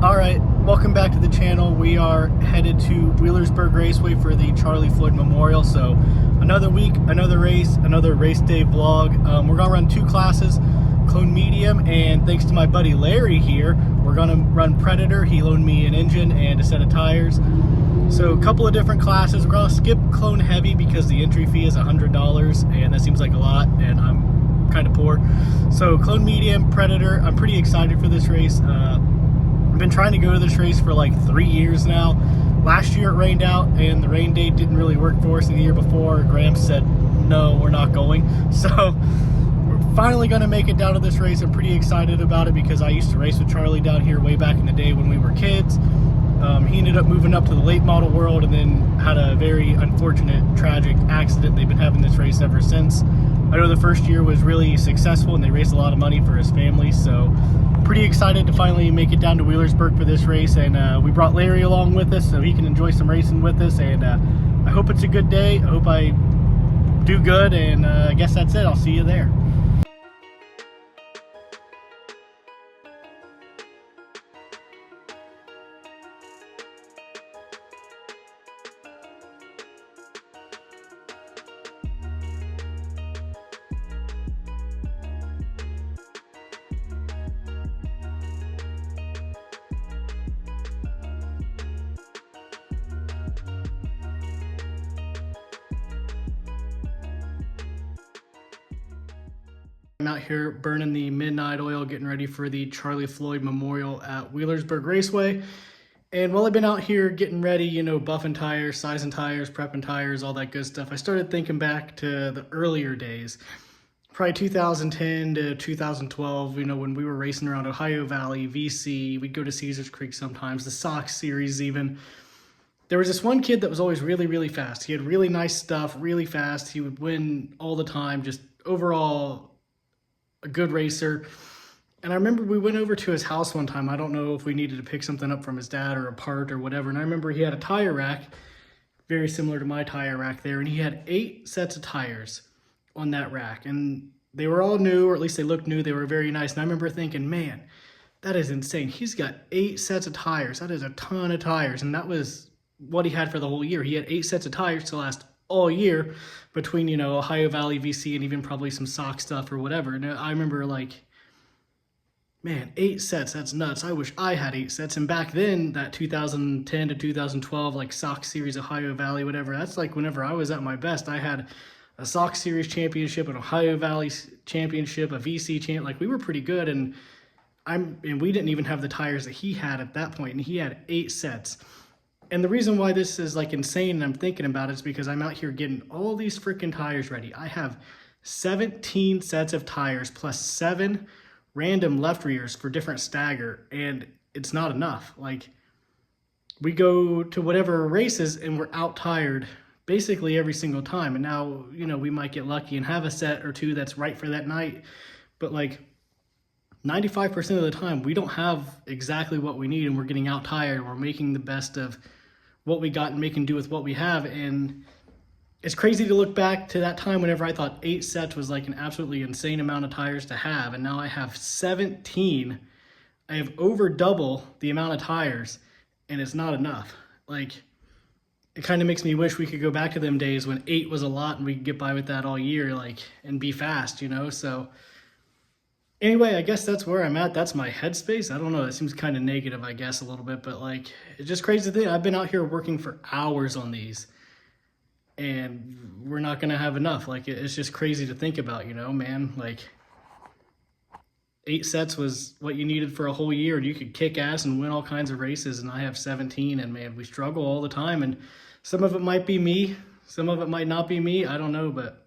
Alright, welcome back to the channel. We are headed to Wheelersburg Raceway for the Charlie Floyd Memorial. So another week, another race day vlog. We're gonna run two classes, clone medium, and thanks to my buddy Larry here, we're gonna run Predator. He loaned me an engine and a set of tires. So a couple of different classes. We're gonna skip clone heavy because the entry fee is $100 and that seems like a lot and I'm kind of poor. So clone medium, Predator. I'm pretty excited for this race. I've been trying to go to this race for like 3 years now. Last year it rained out and the rain date didn't really work for us. The year before, Gramps said, no, we're not going. So we're finally gonna make it down to this race. I'm pretty excited about it because I used to race with Charlie down here way back in the day when we were kids. He ended up moving up to the late model world and then had a very unfortunate, tragic accident. They've been having this race ever since. I know the first year was really successful and they raised a lot of money for his family, so pretty excited to finally make it down to Wheelersburg for this race. And we brought Larry along with us so he can enjoy some racing with us, and I hope it's a good day. I hope I do good, and I guess that's it. I'll see you there. I'm out here burning the midnight oil, getting ready for the Charlie Floyd Memorial at Wheelersburg Raceway. And while I've been out here getting ready, you know, buffing tires, sizing tires, prepping tires, all that good stuff, I started thinking back to the earlier days, probably 2010 to 2012, you know, when we were racing around Ohio Valley, VC, we'd go to Caesars Creek sometimes, the Sox series even. There was this one kid that was always really, really fast. He had really nice stuff, really fast. He would win all the time, just overall a good racer. And I remember we went over to his house one time. I don't know if we needed to pick something up from his dad or a part or whatever. And I remember he had a tire rack, very similar to my tire rack there. And he had 8 sets of tires on that rack. And they were all new, or at least they looked new. They were very nice. And I remember thinking, man, that is insane. He's got 8 sets of tires. That is a ton of tires. And that was what he had for the whole year. He had 8 sets of tires to last all year between, you know, Ohio Valley, VC, and even probably some sock stuff or whatever. And I remember like, man, 8 sets, that's nuts. I wish I had 8 sets. And back then, that 2010 to 2012, like Sock Series, Ohio Valley, whatever, that's like whenever I was at my best. I had a Sock Series championship, an Ohio Valley championship, a VC champ. Like, we were pretty good. And we didn't even have the tires that he had at that point. And he had 8 sets. And the reason why this is like insane and I'm thinking about it is because I'm out here getting all these freaking tires ready. I have 17 sets of tires plus 7 random left rears for different stagger, and it's not enough. Like, we go to whatever races and we're out tired basically every single time. And now, you know, we might get lucky and have a set or two that's right for that night, but like 95% of the time we don't have exactly what we need and we're getting out tired. We're making the best of what we got and making do with what we have. And it's crazy to look back to that time whenever I thought 8 sets was like an absolutely insane amount of tires to have, and now I have 17. I have over double the amount of tires and it's not enough. Like, it kind of makes me wish we could go back to them days when 8 was a lot and we could get by with that all year, like, and be fast, you know. So anyway, I guess that's where I'm at. That's my headspace. I don't know. It seems kind of negative, I guess, a little bit. But, like, it's just crazy to think. I've been out here working for hours on these. And we're not going to have enough. Like, it's just crazy to think about, you know, man. Like, 8 sets was what you needed for a whole year. And you could kick ass and win all kinds of races. And I have 17. And, man, we struggle all the time. And some of it might be me. Some of it might not be me. I don't know, but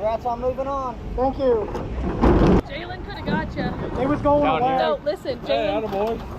Congrats on moving on. Thank you. Jalen could have got you. They was going Down away. here. No, listen, Hey, Jalen. attaboy.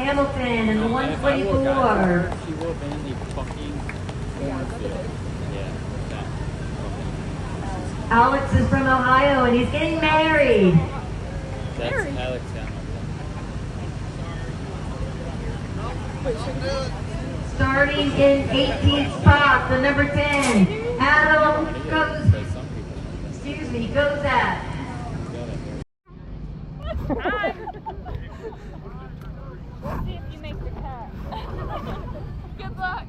Hamilton in the 124. She would have been in the fucking cornfield. Yeah, that. Alex is from Ohio and he's getting married. That's Alex Hamilton. Starting in 18th spot, the number 10, Adam goes at. Hi. Let's see if you make the cut. Good luck.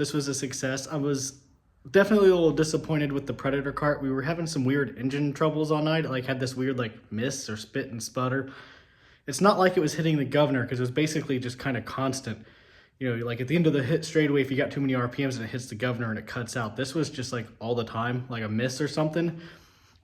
this was a success. I was definitely a little disappointed with the Predator cart. We were having some weird engine troubles all night. It like had this weird like miss or spit and sputter. It's not like it was hitting the governor because it was basically just kind of constant. You know, like at the end of the hit straightaway, if you got too many RPMs and it hits the governor and it cuts out. This was just like all the time, like a miss or something.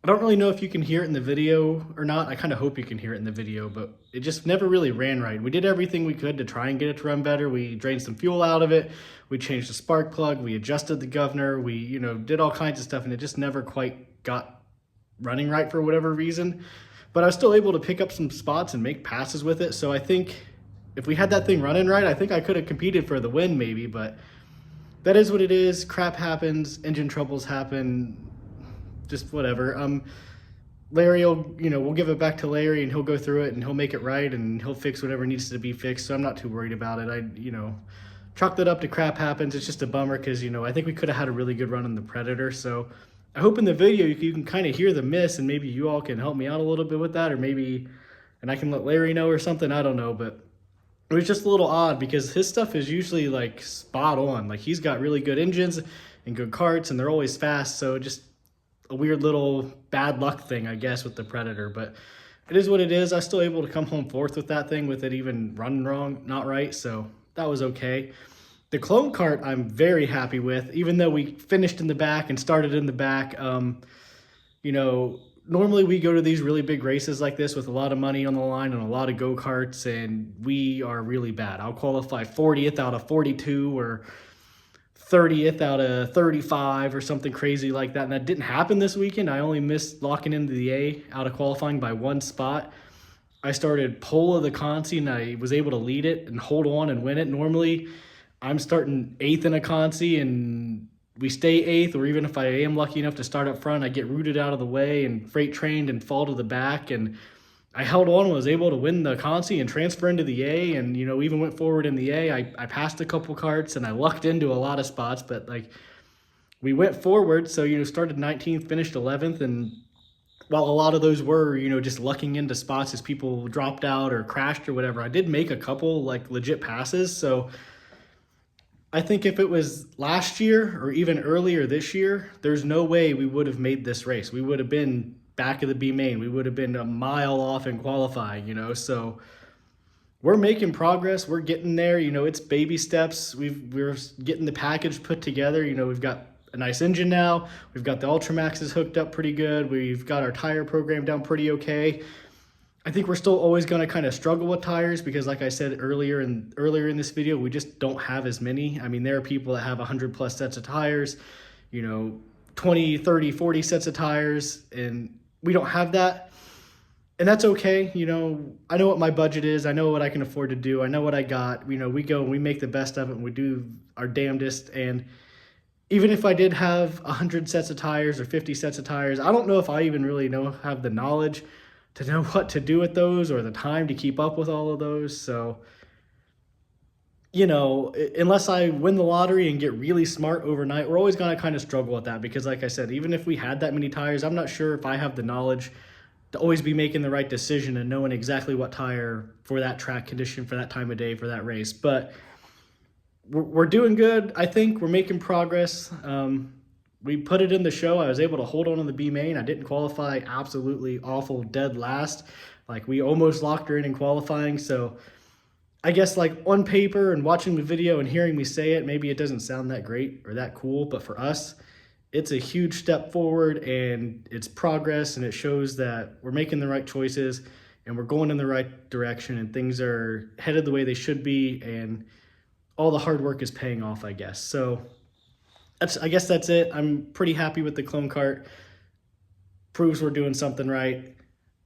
I don't really know if you can hear it in the video or not. I kind of hope you can hear it in the video, but it just never really ran right. We did everything we could to try and get it to run better. We drained some fuel out of it. We changed the spark plug. We adjusted the governor. We, you know, did all kinds of stuff, and it just never quite got running right for whatever reason. But I was still able to pick up some spots and make passes with it. So I think if we had that thing running right, I think I could have competed for the win maybe, but that is what it is. Crap happens. Engine troubles happen. Just whatever. Larry will, you know, we'll give it back to Larry and he'll go through it and he'll make it right and he'll fix whatever needs to be fixed. So I'm not too worried about it. I, you know, chalked it up to crap happens. It's just a bummer because, you know, I think we could have had a really good run on the Predator. So I hope in the video you can kind of hear the miss and maybe you all can help me out a little bit with that, or maybe, and I can let Larry know or something. I don't know, but it was just a little odd because his stuff is usually like spot on. Like he's got really good engines and good carts and they're always fast. So just a weird little bad luck thing, I guess, with the Predator, but it is what it is. I was still able to come home fourth with that thing with it even running wrong, not right, so that was okay. The clone cart I'm very happy with, even though we finished in the back and started in the back. You know, normally we go to these really big races like this with a lot of money on the line and a lot of go-karts, and we are really bad. I'll qualify 40th out of 42 or 30th out of 35 or something crazy like that. And that didn't happen this weekend. I only missed locking into the A out of qualifying by one spot. I started pole of the consi and I was able to lead it and hold on and win it. Normally I'm starting 8th in a consi and we stay 8th, or even if I am lucky enough to start up front, I get rooted out of the way and freight trained and fall to the back. And I held on and was able to win the consi and transfer into the A, and, you know, even went forward in the A. I passed a couple carts and I lucked into a lot of spots, but like we went forward. So, you know, started 19th, finished 11th. And while a lot of those were, you know, just lucking into spots as people dropped out or crashed or whatever, I did make a couple like legit passes. So I think if it was last year or even earlier this year, there's no way we would have made this race. We would have been back of the B main. We would have been a mile off in qualifying, you know. So we're making progress. We're getting there. You know, it's baby steps. We're getting the package put together. You know, we've got a nice engine now. We've got the Ultramaxes hooked up pretty good. We've got our tire program down pretty okay. I think we're still always going to kind of struggle with tires because, like I said earlier in this video, we just don't have as many. I mean, there are people that have 100 plus sets of tires, you know, 20, 30, 40 sets of tires, and we don't have that. And that's okay. You know, I know what my budget is. I know what I can afford to do. I know what I got. You know, we go and we make the best of it and we do our damnedest. And even if I did have 100 sets of tires or 50 sets of tires, I don't know if I even really have the knowledge to know what to do with those or the time to keep up with all of those. So, you know, unless I win the lottery and get really smart overnight, we're always going to kind of struggle with that because, like I said, even if we had that many tires, I'm not sure if I have the knowledge to always be making the right decision and knowing exactly what tire for that track condition, for that time of day, for that race. But we're doing good. I think we're making progress. We put it in the show. I was able to hold on the B main. I didn't qualify absolutely awful dead last. Like we almost locked her in qualifying. So I guess like on paper and watching the video and hearing me say it, maybe it doesn't sound that great or that cool, but for us, it's a huge step forward and it's progress, and it shows that we're making the right choices and we're going in the right direction and things are headed the way they should be, and all the hard work is paying off, I guess. So I guess that's it. I'm pretty happy with the clone cart. Proves we're doing something right.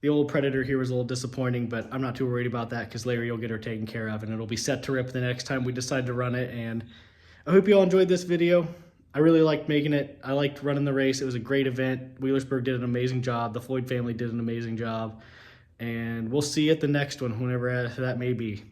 The old Predator here was a little disappointing, but I'm not too worried about that because Larry will get her taken care of and it'll be set to rip the next time we decide to run it. And I hope you all enjoyed this video. I really liked making it. I liked running the race. It was a great event. Wheelersburg did an amazing job. The Floyd family did an amazing job. And we'll see you at the next one, whenever that may be.